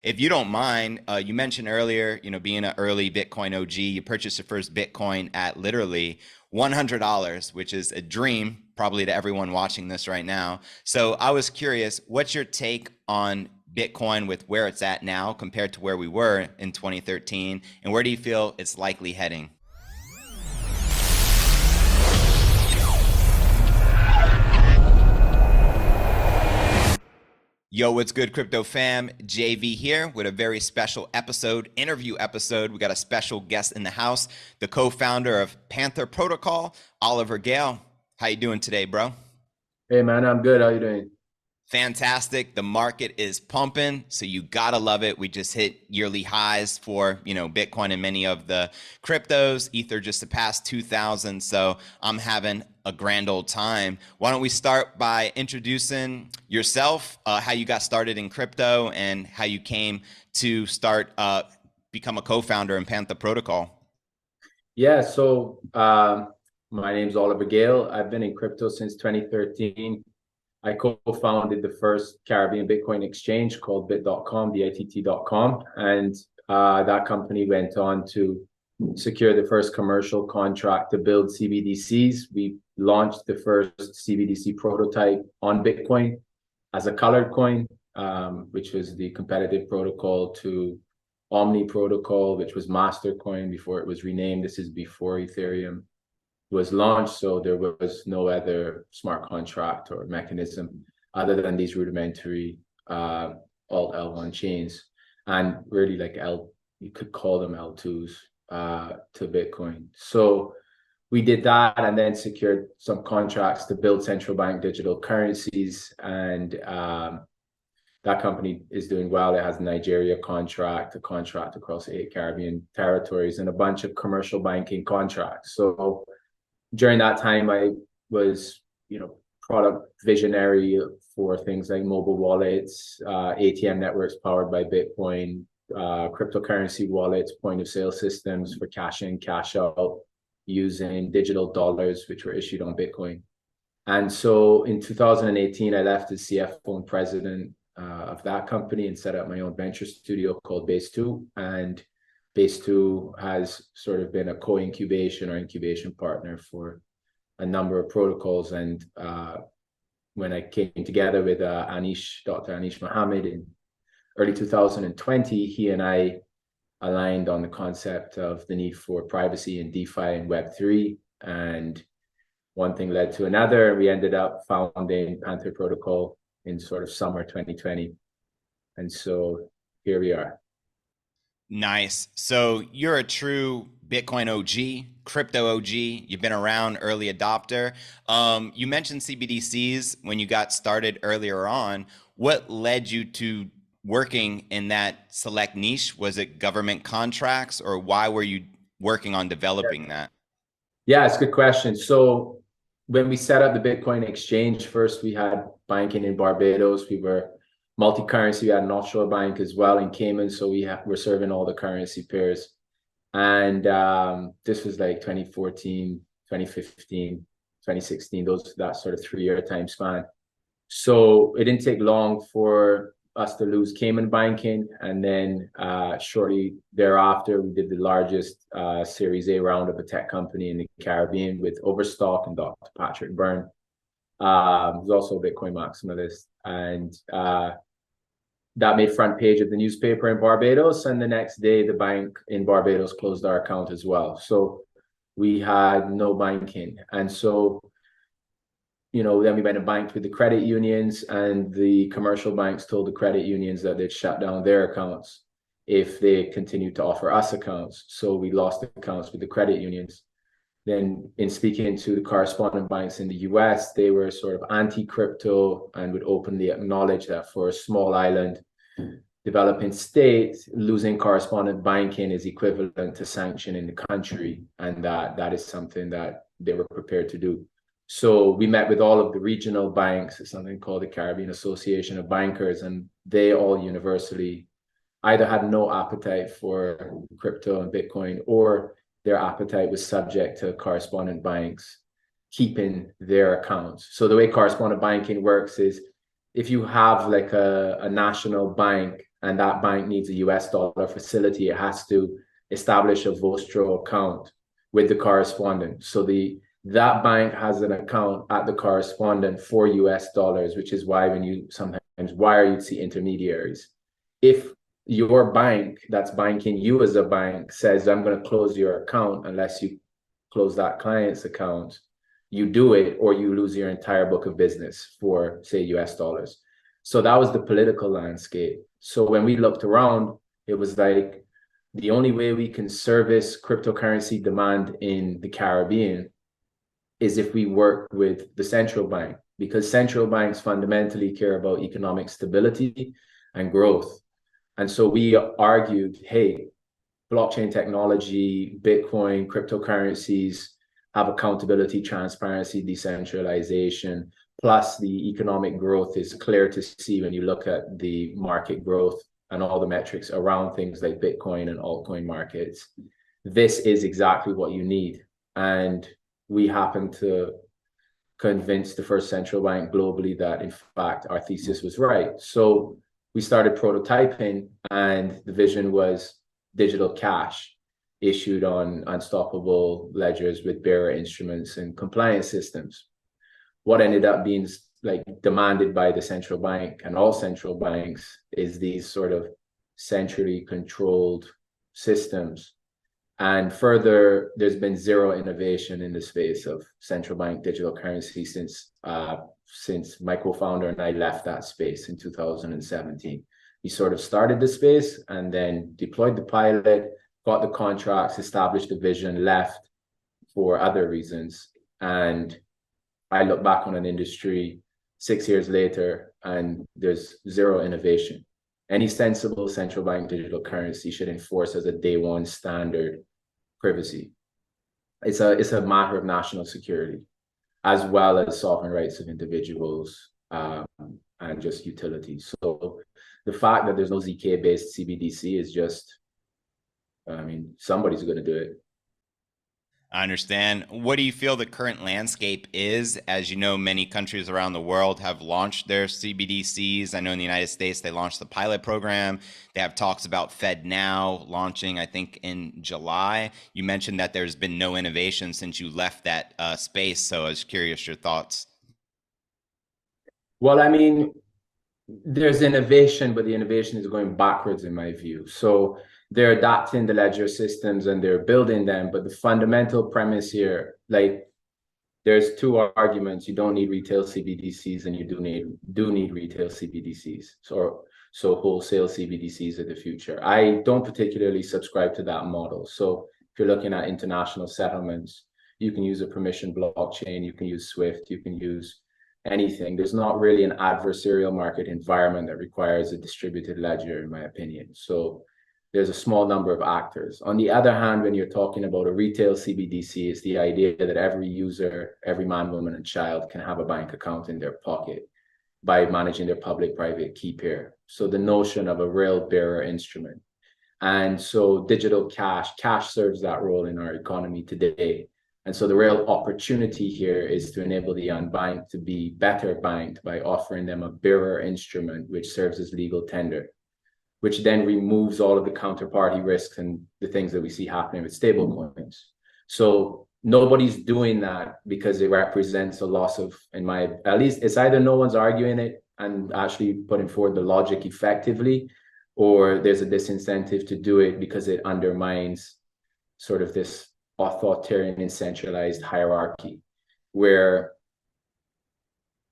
If you don't mind, you mentioned earlier, being an early Bitcoin OG, you purchased your first Bitcoin at literally $100, which is a dream probably to everyone watching this right now. So I was curious, what's your take on Bitcoin with where it's at now compared to where we were in 2013? And where do you feel it's likely heading? Yo, what's good, crypto fam? JV here with a very special interview episode. We got a special guest in the house, the co-founder of Panther Protocol, Oliver Gale. How you doing today, bro? Hey man, I'm good. How you doing? Fantastic. The market is pumping, so you gotta love it. We just hit yearly highs for, Bitcoin and many of the cryptos. Ether just surpassed 2,000, so I'm having a grand old time. Why don't we start by introducing yourself, how you got started in crypto, and how you came to start become a co-founder in Panther Protocol. Yeah, so my name's Oliver Gale. I've been in crypto since 2013. I co-founded the first Caribbean Bitcoin exchange called bit.com, BITT.com, and that company went on to secure the first commercial contract to build CBDCs. We launched the first CBDC prototype on Bitcoin as a colored coin, which was the competitive protocol to Omni Protocol, which was Mastercoin before it was renamed. This is before Ethereum was launched, so there was no other smart contract or mechanism other than these rudimentary alt L1 chains, and really like you could call them L2s to Bitcoin. So we did that and then secured some contracts to build central bank digital currencies, and that company is doing well. It has a Nigeria contract, a contract across 8 Caribbean territories, and a bunch of commercial banking contracts. So during that time, I was, product visionary for things like mobile wallets, ATM networks powered by Bitcoin, cryptocurrency wallets, point of sale systems for cash in, cash out using digital dollars, which were issued on Bitcoin. And so in 2018, I left as CFO and president of that company and set up my own venture studio called Base 2. And Base 2 has sort of been a co-incubation or incubation partner for a number of protocols. And when I came together with Dr. Anish Mohammed in early 2020, he and I aligned on the concept of the need for privacy in DeFi and Web3. And one thing led to another. We ended up founding Panther Protocol in sort of summer 2020. And so here we are. Nice. So you're a true Bitcoin OG, crypto OG. You've been around, early adopter. You mentioned CBDCs when you got started earlier on. What led you to working in that select niche? Was it government contracts, or why were you working on developing that? Yeah, it's a good question. So when we set up the Bitcoin exchange, first we had banking in Barbados. We were multi-currency. We had an offshore bank as well in Cayman. So we're serving all the currency pairs. And this was like 2014, 2015, 2016, that sort of 3-year time span. So it didn't take long for us to lose Cayman banking. And then shortly thereafter, we did the largest Series A round of a tech company in the Caribbean with Overstock and Dr. Patrick Byrne. Who's also a Bitcoin maximalist. And that made front page of the newspaper in Barbados. And the next day, the bank in Barbados closed our account as well. So we had no banking. And so, then we went and banked with the credit unions, and the commercial banks told the credit unions that they'd shut down their accounts if they continued to offer us accounts. So we lost accounts with the credit unions. Then in speaking to the correspondent banks in the US, they were sort of anti-crypto and would openly acknowledge that for a small island developing state, losing correspondent banking is equivalent to sanctioning the country, and that is something that they were prepared to do. So we met with all of the regional banks, something called the Caribbean Association of Bankers, and they all universally either had no appetite for crypto and Bitcoin, or their appetite was subject to correspondent banks keeping their accounts. So the way correspondent banking works is if you have like a national bank and that bank needs a US dollar facility, it has to establish a Vostro account with the correspondent. So that bank has an account at the correspondent for US dollars, which is why when you sometimes wire, you'd see intermediaries. If your bank that's banking you as a bank says, I'm going to close your account unless you close that client's account, you do it, or you lose your entire book of business for, say, US dollars. So that was the political landscape. So when we looked around, it was like the only way we can service cryptocurrency demand in the Caribbean is if we work with the central bank, because central banks fundamentally care about economic stability and growth. And so we argued, hey, blockchain technology, Bitcoin, cryptocurrencies have accountability, transparency, decentralization, plus the economic growth is clear to see when you look at the market growth and all the metrics around things like Bitcoin and altcoin markets. This is exactly what you need. And we happen to convince the first central bank globally that, in fact, our thesis was right. So we started prototyping, and the vision was digital cash issued on unstoppable ledgers with bearer instruments and compliance systems. What ended up being like demanded by the central bank and all central banks is these sort of centrally controlled systems. And further, there's been zero innovation in the space of central bank digital currency since my co-founder and I left that space in 2017. We sort of started the space and then deployed the pilot, got the contracts, established the vision, left for other reasons. And I look back on an industry 6 years later and there's zero innovation. Any sensible central bank digital currency should enforce as a day one standard privacy. It's a matter of national security, as well as sovereign rights of individuals and just utility. So the fact that there's no ZK-based CBDC is just, I mean, somebody's going to do it. I understand. What do you feel the current landscape is? As you know, many countries around the world have launched their CBDCs. I know in the United States, they launched the pilot program. They have talks about FedNow launching, I think, in July. You mentioned that there's been no innovation since you left that space. So I was curious your thoughts. Well, I mean, there's innovation, but the innovation is going backwards in my view. So they're adapting the ledger systems and they're building them, but the fundamental premise here, like, there's two arguments. You don't need retail CBDCs and you do need retail CBDCs. So wholesale CBDCs are the future. I don't particularly subscribe to that model. So if you're looking at international settlements, you can use a permission blockchain, you can use Swift, you can use anything. There's not really an adversarial market environment that requires a distributed ledger, in my opinion. So there's a small number of actors. On the other hand, when you're talking about a retail CBDC, it's the idea that every user, every man, woman, and child can have a bank account in their pocket by managing their public-private key pair. So the notion of a real bearer instrument. And so digital cash serves that role in our economy today. And so the real opportunity here is to enable the unbanked to be better banked by offering them a bearer instrument, which serves as legal tender, which then removes all of the counterparty risks and the things that we see happening with stable coins. So nobody's doing that because it represents a loss of, at least it's either no one's arguing it and actually putting forward the logic effectively, or there's a disincentive to do it because it undermines sort of this authoritarian and centralized hierarchy where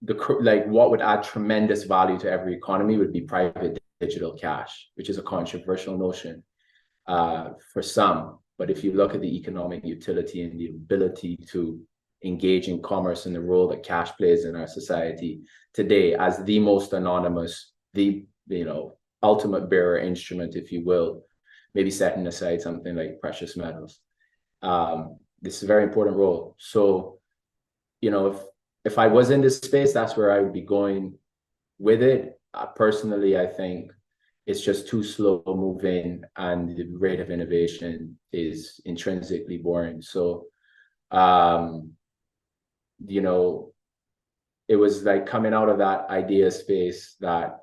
what would add tremendous value to every economy would be private digital cash, which is a controversial notion for some. But if you look at the economic utility and the ability to engage in commerce and the role that cash plays in our society today as the most anonymous, the ultimate bearer instrument, if you will, maybe setting aside something like precious metals. This is a very important role. So, if I was in this space, that's where I would be going with it. Personally, I think it's just too slow moving and the rate of innovation is intrinsically boring. So, it was like coming out of that idea space that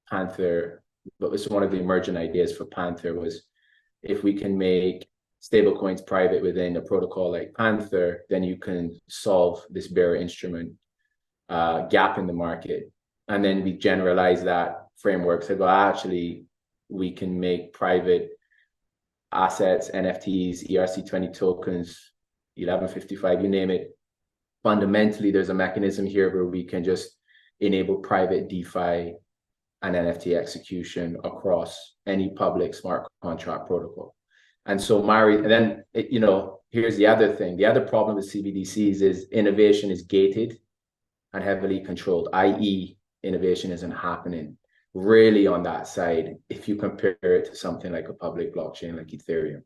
Panther but it's one of the emergent ideas for Panther was if we can make stablecoins private within a protocol like Panther, then you can solve this bearer instrument gap in the market. And then we generalize that framework. So, well, actually, we can make private assets, NFTs, ERC20 tokens, 1155, you name it. Fundamentally, there's a mechanism here where we can just enable private DeFi and NFT execution across any public smart contract protocol. And so and then, here's the other thing. The other problem with CBDCs is innovation is gated and heavily controlled, i.e. innovation isn't happening really on that side if you compare it to something like a public blockchain like Ethereum.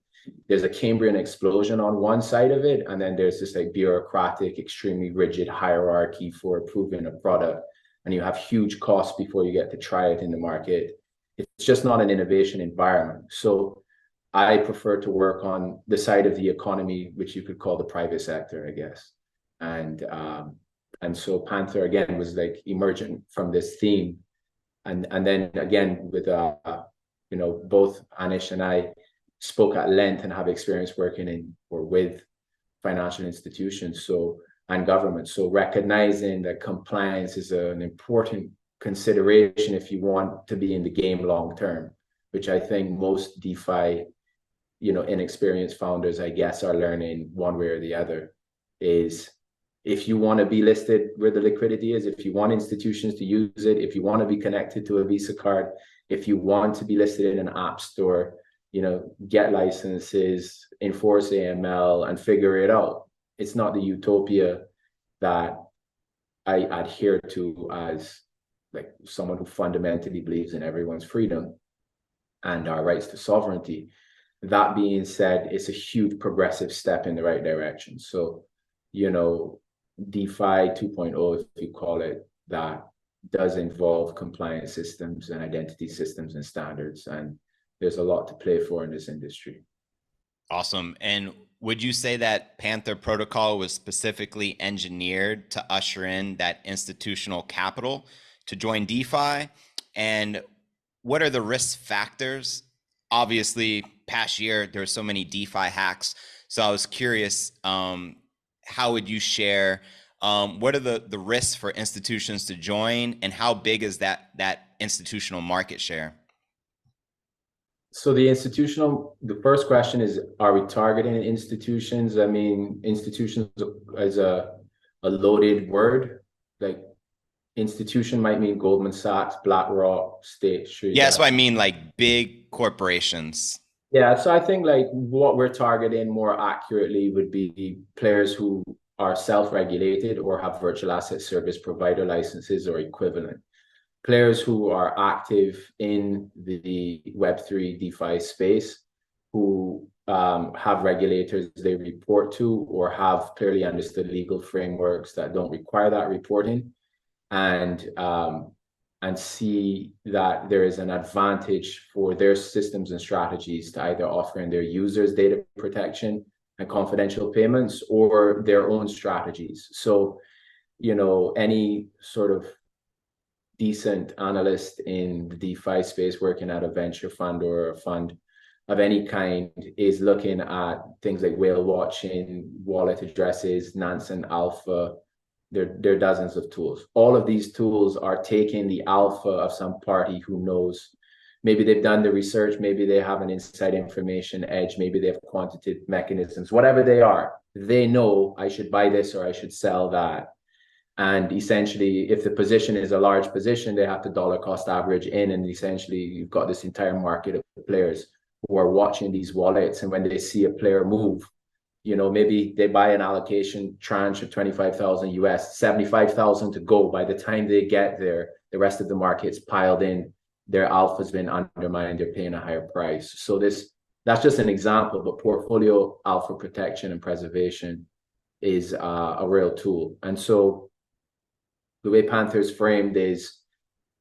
There's a Cambrian explosion on one side of it, and then there's this like bureaucratic, extremely rigid hierarchy for approving a product, and you have huge costs before you get to try it in the market. It's just not an innovation environment. So I prefer to work on the side of the economy, which you could call the private sector, I guess. And so Panther, again, was like emergent from this theme. And then again, with, both Anish and I spoke at length and have experience working in or with financial institutions and government. So recognizing that compliance is an important consideration if you want to be in the game long term, which I think most DeFi, inexperienced founders, I guess, are learning one way or the other, is if you want to be listed where the liquidity is, if you want institutions to use it, if you want to be connected to a Visa card, if you want to be listed in an app store, get licenses, enforce AML, and figure it out. It's not the utopia that I adhere to as like someone who fundamentally believes in everyone's freedom and our rights to sovereignty. That being said, it's a huge progressive step in the right direction. So, DeFi 2.0, if you call it, that does involve compliance systems and identity systems and standards. And there's a lot to play for in this industry. Awesome. And would you say that Panther Protocol was specifically engineered to usher in that institutional capital to join DeFi? And what are the risk factors? Obviously, past year, there were so many DeFi hacks. So I was curious, how would you share, what are the risks for institutions to join, and how big is that institutional market share? So the first question is, are we targeting institutions? I mean, institutions is a loaded word. Like institution might mean Goldman Sachs, BlackRock, State Street. Yeah, that's what I mean, like big corporations. Yeah, so I think like what we're targeting more accurately would be players who are self-regulated or have virtual asset service provider licenses or equivalent. Players who are active in the Web3 DeFi space, who have regulators they report to or have clearly understood legal frameworks that don't require that reporting, and see that there is an advantage for their systems and strategies to either offering their users data protection and confidential payments or their own strategies. So, any sort of decent analyst in the DeFi space working at a venture fund or a fund of any kind is looking at things like whale watching, wallet addresses, Nansen Alpha. There are dozens of tools. All of these tools are taking the alpha of some party who knows. Maybe they've done the research, maybe they have an inside information edge, maybe they have quantitative mechanisms, whatever they are, they know I should buy this or I should sell that. And essentially, if the position is a large position, they have to dollar cost average in, and essentially you've got this entire market of players who are watching these wallets, and when they see a player move, maybe they buy an allocation tranche of 25,000 US, 75,000 to go. By the time they get there, the rest of the market's piled in, their alpha's been undermined, they're paying a higher price. So that's just an example, but portfolio alpha protection and preservation is a real tool. And so the way Panther's framed is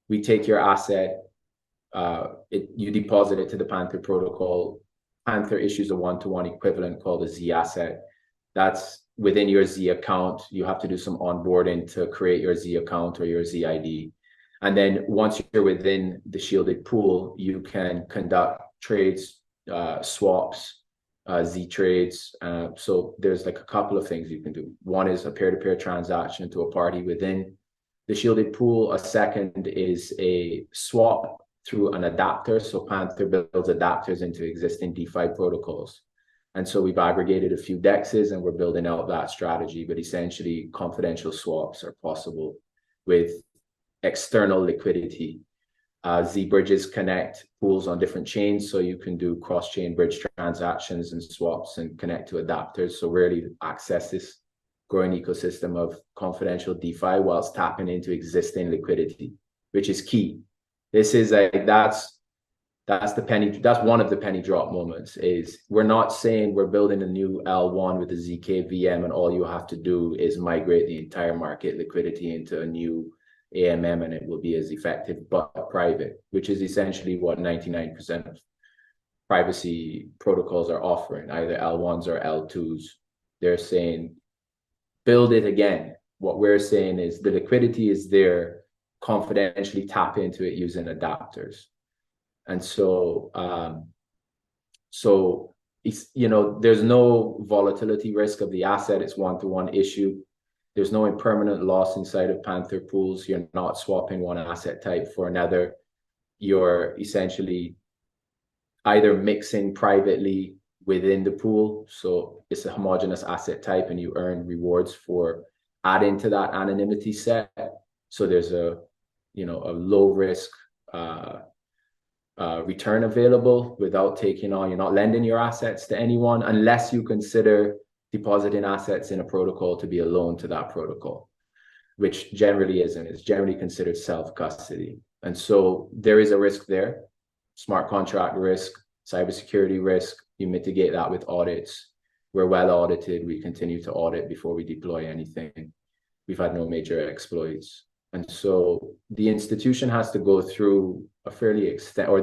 we take your asset, you deposit it to the Panther protocol. Panther issues a one-to-one equivalent called a Z asset. That's within your Z account. You have to do some onboarding to create your Z account or your Z ID. And then once you're within the shielded pool, you can conduct trades, swaps, Z trades. So there's like a couple of things you can do. One is a peer-to-peer transaction to a party within the shielded pool. A second is a swap through an adapter. So Panther builds adapters into existing DeFi protocols. And so we've aggregated a few dexes and we're building out that strategy. But essentially, confidential swaps are possible with external liquidity. Z bridges connect pools on different chains, so you can do cross-chain bridge transactions and swaps and connect to adapters. So really access this growing ecosystem of confidential DeFi whilst tapping into existing liquidity, which is key. This is that's one of the penny drop moments. Is we're not saying we're building a new L1 with a ZK VM and all you have to do is migrate the entire market liquidity into a new AMM and it will be as effective but private, which is essentially what 99% of privacy protocols are offering, either L1s or L2s. They're saying, build it again. What we're saying is the liquidity is there, confidentially tap into it using adapters. And so, it's, there's no volatility risk of the asset. It's one-to-one issue. There's no impermanent loss inside of Panther pools. You're not swapping one asset type for another. You're essentially either mixing privately within the pool. So it's a homogeneous asset type and you earn rewards for adding to that anonymity set. So there's a low risk return available without taking on, you're not lending your assets to anyone unless you consider depositing assets in a protocol to be a loan to that protocol, which generally isn't. It's generally considered self-custody. And so there is a risk there, smart contract risk, cybersecurity risk. You mitigate that with audits. We're well audited. We continue to audit before we deploy anything. We've had no major exploits. And so the institution has to go through a fairly or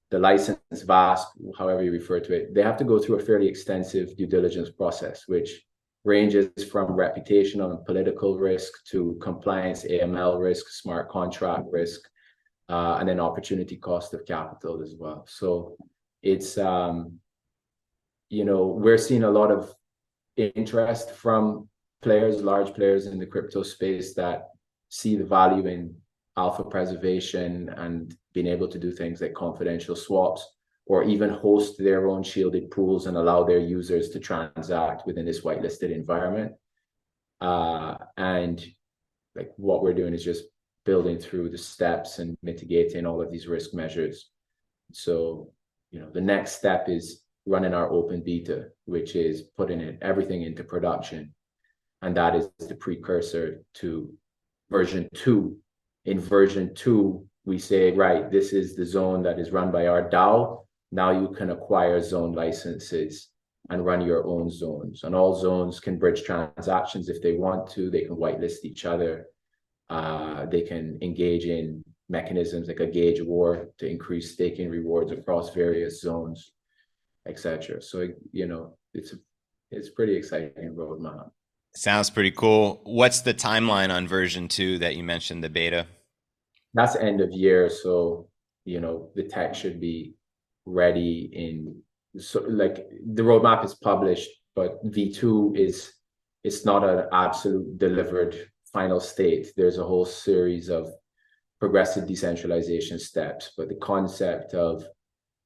the license VASP, however you refer to it, they have to go through a fairly extensive due diligence process, which ranges from reputational and political risk to compliance, AML risk, smart contract risk, and then opportunity cost of capital as well. So it's, we're seeing a lot of interest from players, large players in the crypto space that see the value in alpha preservation and being able to do things like confidential swaps or even host their own shielded pools and allow their users to transact within this whitelisted environment. And like what we're doing is just building through the steps and mitigating all of these risk measures. So, the next step is running our open beta, which is putting everything into production. And that is the precursor to version 2. In version 2, we say, right, this is the zone that is run by our DAO. Now you can acquire zone licenses and run your own zones. And all zones can bridge transactions if they want to. They can whitelist each other. They can engage in mechanisms like a gauge war to increase staking rewards across various zones, etc. So, it's pretty exciting roadmap. Sounds pretty cool. What's the timeline on version 2 that you mentioned, the beta? That's end of year. So, the tech should be ready so like the roadmap is published, but V2 it's not an absolute delivered final state. There's a whole series of progressive decentralization steps, but the concept of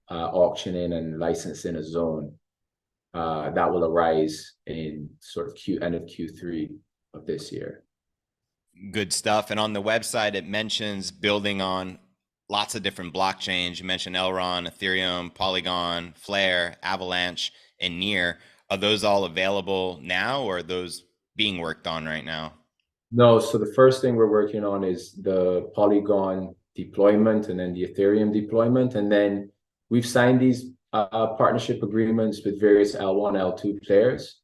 auctioning and licensing a zone that will arise in sort of end of Q3 of this year. Good stuff. And on the website, it mentions building on lots of different blockchains. You mentioned Elrond, Ethereum, Polygon, Flare, Avalanche, and Near. Are those all available now, or are those being worked on right now? No. So the first thing we're working on is the Polygon deployment and then the Ethereum deployment. And then we've signed these partnership agreements with various L1, L2 players.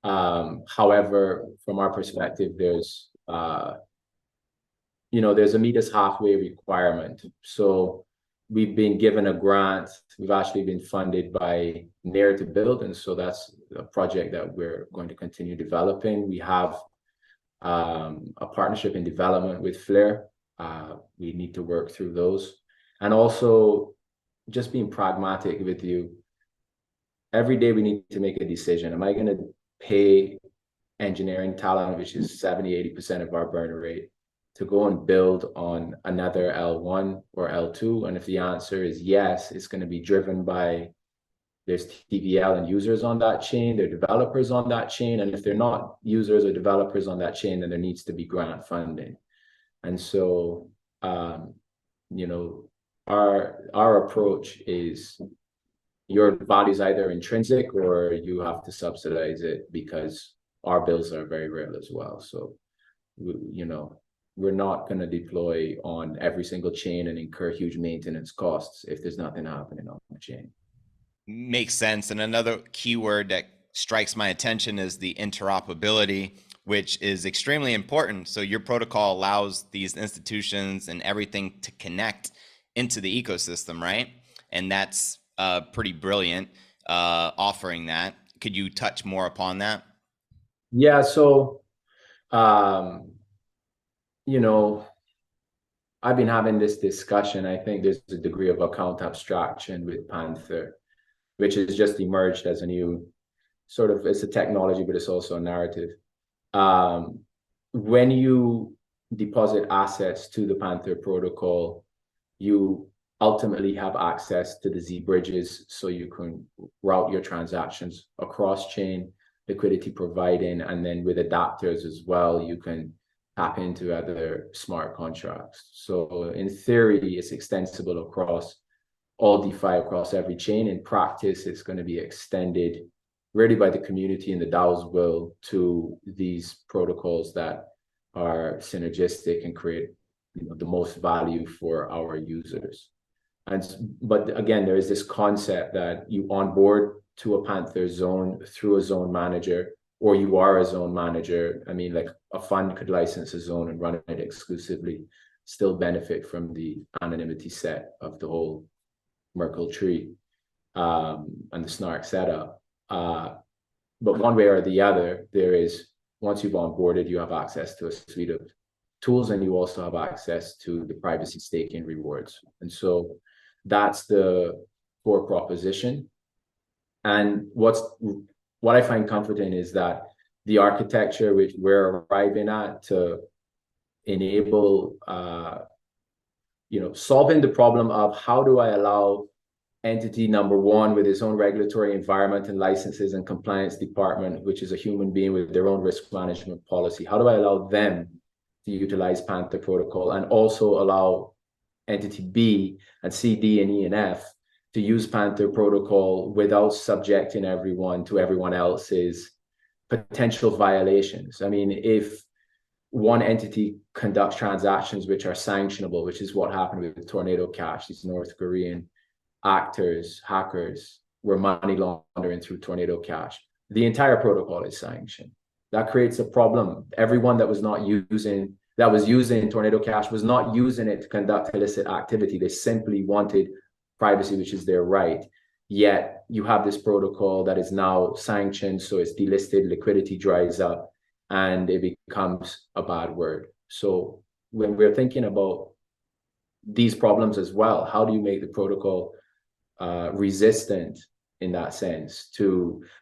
However, from our perspective, there's a meet us halfway requirement. So we've been given a grant. We've actually been funded by Near to build. And so that's a project that we're going to continue developing. We have a partnership in development with Flare. we need to work through those. And also just being pragmatic with you. Every day we need to make a decision. Am I going to pay engineering talent, which is 70-80% of our burn rate, to go and build on another L1 or L2? And if the answer is yes, it's going to be driven by there's TVL and users on that chain, there are developers on that chain. And if they're not users or developers on that chain, then there needs to be grant funding. And so, you know, our approach is your value is either intrinsic or you have to subsidize it, because our bills are very real as well. So, you know, we're not going to deploy on every single chain and incur huge maintenance costs if there's nothing happening on the chain. Makes sense. And another keyword that strikes my attention is the interoperability, which is extremely important. So your protocol allows these institutions and everything to connect into the ecosystem, right? And that's pretty brilliant, offering that. Could you touch more upon that? Yeah, so, you know, I've been having this discussion. I think there's a degree of account abstraction with Panther, which has just emerged as a new sort of, it's a technology, but it's also a narrative. When you deposit assets to the Panther protocol, you ultimately have access to the Z bridges, so you can route your transactions across chain, liquidity providing, and then with adapters as well, you can tap into other smart contracts. So in theory, it's extensible across all DeFi, across every chain. In practice, it's going to be extended really by the community and the DAO's will to these protocols that are synergistic and create, you know, the most value for our users. But again, there is this concept that you onboard to a Panther zone through a zone manager, or you are a zone manager. I mean, like a fund could license a zone and run it exclusively, still benefit from the anonymity set of the whole Merkle tree and the Snark setup. But one way or the other, there is, once you've onboarded, you have access to a suite of tools, and you also have access to the privacy staking rewards. And so that's the core proposition. And what I find comforting is that the architecture which we're arriving at to enable, you know, solving the problem of how do I allow entity number one with its own regulatory environment and licenses and compliance department, which is a human being with their own risk management policy, how do I allow them to utilize Panther protocol, and also allow entity B and C, D, and E, and F to use Panther protocol without subjecting everyone to everyone else's potential violations? I mean, if one entity conducts transactions which are sanctionable, which is what happened with Tornado Cash, these North Korean actors, hackers, were money laundering through Tornado Cash, the entire protocol is sanctioned. That creates a problem. Everyone that was using Tornado Cash was not using it to conduct illicit activity. They simply wanted privacy, which is their right. Yet you have this protocol that is now sanctioned, so it's delisted, liquidity dries up, and it becomes a bad word. So when we're thinking about these problems as well, how do you make the protocol resistant in that sense,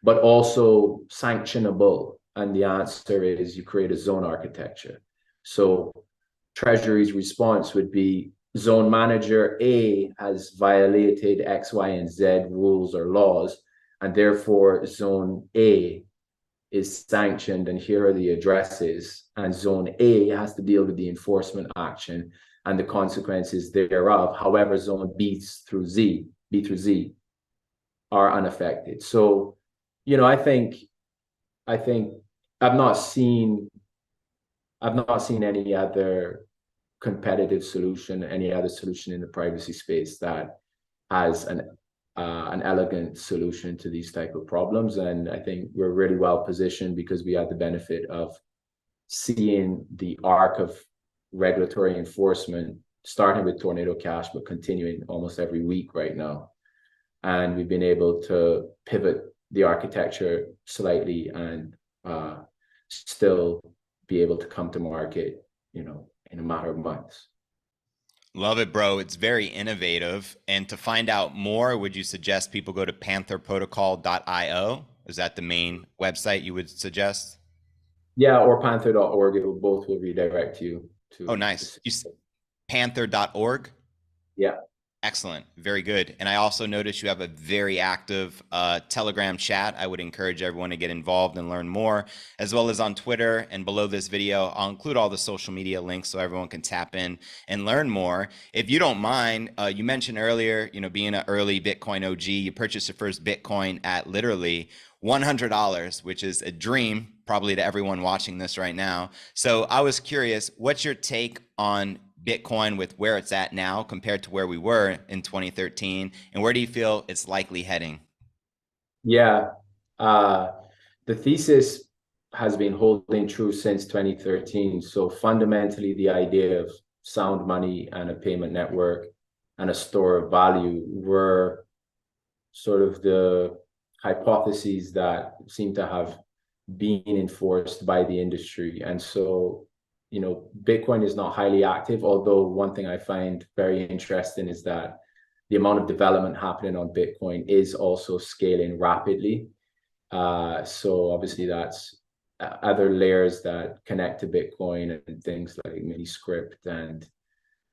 but also sanctionable? And the answer is you create a zone architecture. So Treasury's response would be, zone manager A has violated X, Y, and Z rules or laws, and therefore zone A is sanctioned, and here are the addresses, and zone A has to deal with the enforcement action and the consequences thereof. However, zone B through Z are unaffected. So, you know, I think I've not seen any other competitive solution, any other solution in the privacy space that has an elegant solution to these type of problems. And I think we're really well positioned because we have the benefit of seeing the arc of regulatory enforcement, starting with Tornado Cash, but continuing almost every week right now. And we've been able to pivot the architecture slightly and still be able to come to market, you know, in a matter of months. Love it, bro. It's very innovative. And to find out more, would you suggest people go to pantherprotocol.io? Is that the main website you would suggest? Yeah, or panther.org. It will both will redirect you Oh, to the nice. same. Panther.org? Yeah. Excellent. Very good. And I also noticed you have a very active Telegram chat. I would encourage everyone to get involved and learn more, as well as on Twitter. And below this video, I'll include all the social media links so everyone can tap in and learn more. If you don't mind, you mentioned earlier, being an early Bitcoin OG, you purchased your first Bitcoin at literally $100, which is a dream probably to everyone watching this right now. So I was curious, what's your take on Bitcoin with where it's at now compared to where we were in 2013? And where do you feel it's likely heading? Yeah. Uh, the thesis has been holding true since 2013. So fundamentally, the idea of sound money and a payment network and a store of value were sort of the hypotheses that seem to have been enforced by the industry. And so, Bitcoin is not highly active, although one thing I find very interesting is that the amount of development happening on Bitcoin is also scaling rapidly. So obviously that's other layers that connect to Bitcoin and things like Miniscript and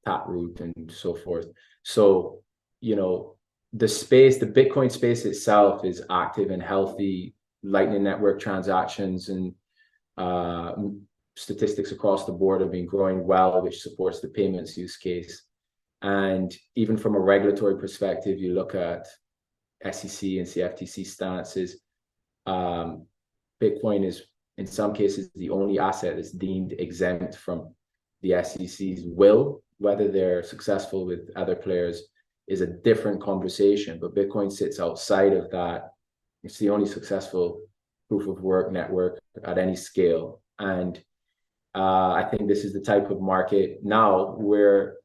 Taproot and so forth. So, the Bitcoin space itself is active and healthy. Lightning Network transactions and uh, statistics across the board have been growing well, which supports the payments use case. And even from a regulatory perspective, you look at SEC and CFTC stances. Bitcoin is, in some cases, the only asset that's deemed exempt from the SEC's will. Whether they're successful with other players is a different conversation, but Bitcoin sits outside of that. It's the only successful proof of work network at any scale. And I think this is the type of market now where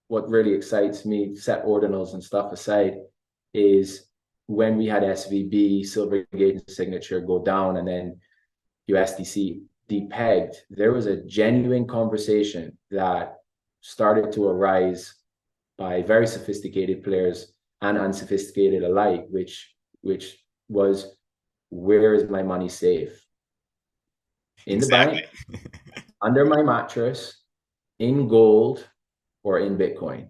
what really excites me, set ordinals and stuff aside, is when we had SVB, Silvergate, and Signature go down, and then USDC depegged, there was a genuine conversation that started to arise by very sophisticated players and unsophisticated alike, which was, where is my money safe? In the Exactly. bank, under my mattress, in gold, or in Bitcoin?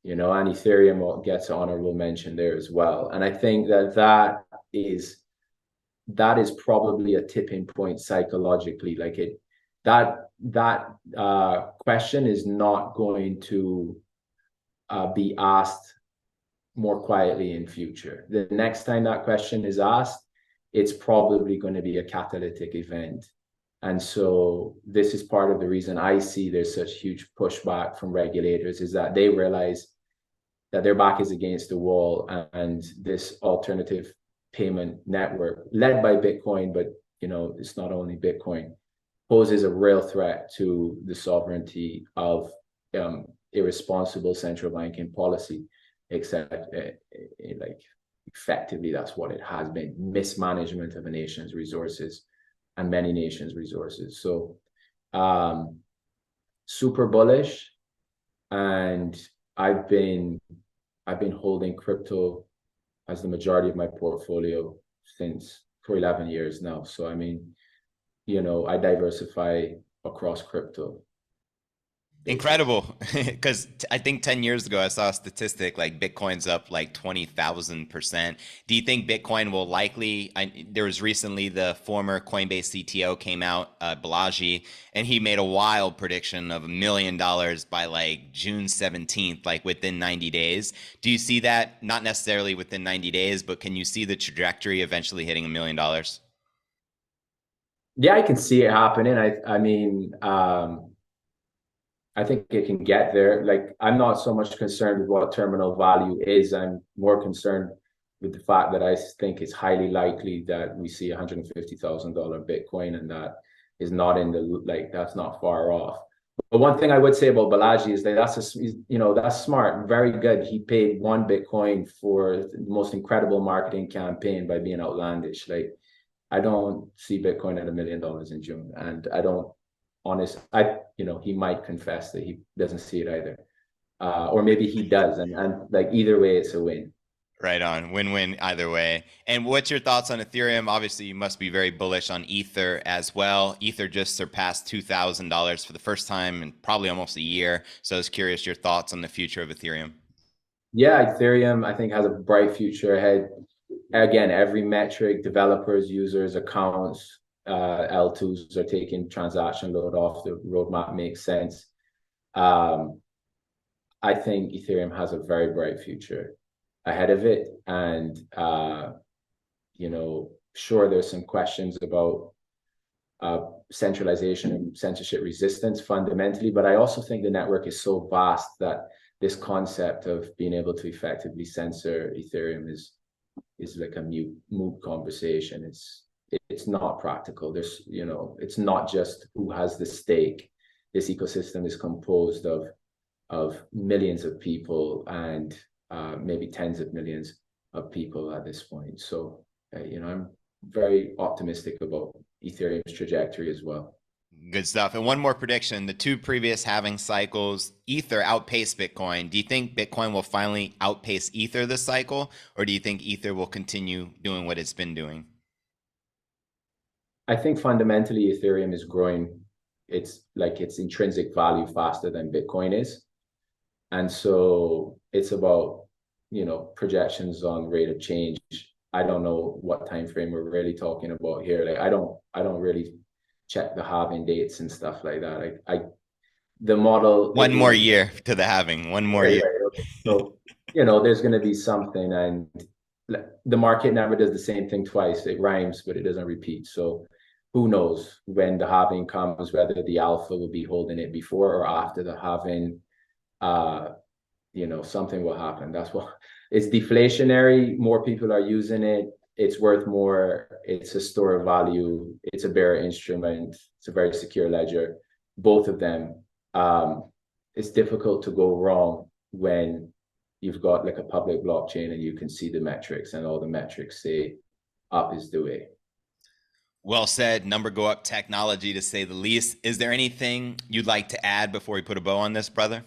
And Ethereum gets honorable mention there as well. And I think that is probably a tipping point psychologically. Like that question is not going to be asked more quietly in future. The next time that question is asked, it's probably going to be a catalytic event. And so this is part of the reason I see there's such huge pushback from regulators, is that they realize that their back is against the wall, and this alternative payment network led by Bitcoin, but it's not only Bitcoin, poses a real threat to the sovereignty of irresponsible central banking policy, except like effectively that's what it has been: mismanagement of a nation's resources and many nations' resources. So super bullish, and I've been holding crypto as the majority of my portfolio for 11 years now. So I mean, I diversify across crypto, basically. Incredible. Because I think 10 years ago, I saw a statistic like Bitcoin's up like 20,000%. Do you think Bitcoin will there was recently the former Coinbase CTO came out, Balaji, and he made a wild prediction of $1 million by like June 17th, like within 90 days. Do you see that? Not necessarily within 90 days, but can you see the trajectory eventually hitting $1 million? Yeah, I can see it happening. I mean, I think it can get there. Like, I'm not so much concerned with what terminal value is. I'm more concerned with the fact that I think it's highly likely that we see $150,000 Bitcoin, and that is not that's not far off. But one thing I would say about Balaji is that that's smart, very good. He paid one Bitcoin for the most incredible marketing campaign by being outlandish. Like, I don't see Bitcoin at $1 million in June, and I don't he might confess that he doesn't see it either. or maybe he does, and like either way, it's a win. Right on. Win-win either way. And what's your thoughts on Ethereum? Obviously, you must be very bullish on Ether as well. Ether just surpassed $2,000 for the first time in probably almost a year. So I was curious your thoughts on the future of Ethereum. Yeah, Ethereum, I think, has a bright future ahead. Again, every metric, developers, users, accounts, L2s are taking transaction load off the roadmap makes sense. Um, I think Ethereum has a very bright future ahead of it. And, sure, there's some questions about centralization and censorship resistance fundamentally, but I also think the network is so vast that this concept of being able to effectively censor Ethereum is like a moot conversation. It's not practical. It's not just who has the stake. This ecosystem is composed of millions of people and maybe tens of millions of people at this point. So, I'm very optimistic about Ethereum's trajectory as well. Good stuff. And one more prediction. The two previous halving cycles, Ether outpaced Bitcoin. Do you think Bitcoin will finally outpace Ether this cycle? Or do you think Ether will continue doing what it's been doing? I think fundamentally Ethereum is growing its intrinsic value faster than Bitcoin is. And so it's about, projections on rate of change. I don't know what time frame we're really talking about here. Like I don't really check the halving dates and stuff like that. The model One more year to the halving. One more year. right. So, there's going to be something, and the market never does the same thing twice. It rhymes, but it doesn't repeat. So who knows when the halving comes, whether the alpha will be holding it before or after the halving. Something will happen. That's what it's deflationary. More people are using it. It's worth more. It's a store of value. It's a bearer instrument. It's a very secure ledger. Both of them. It's difficult to go wrong when you've got like a public blockchain and you can see the metrics and all the metrics say up is the way. Well said. Number go up technology to say the least. Is there anything you'd like to add before we put a bow on this, brother?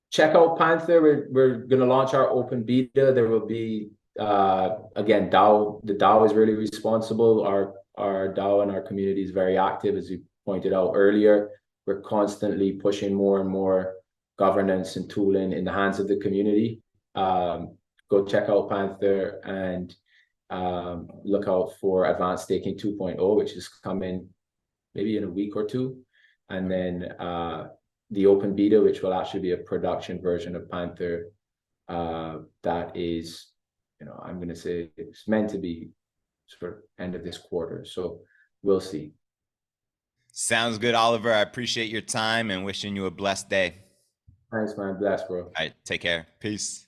Check out Panther. We're going to launch our open beta. There will be again DAO. The DAO is really responsible. Our DAO and our community is very active, as you pointed out earlier. We're constantly pushing more and more governance and tooling in the hands of the community. Go check out Panther and look out for Advanced Staking 2.0, which is coming maybe in a week or two. And then the open beta, which will actually be a production version of Panther that is, I'm going to say it's meant to be sort of end of this quarter. So we'll see. Sounds good, Oliver. I appreciate your time and wishing you a blessed day. Thanks, man. Bless, bro. All right. Take care. Peace.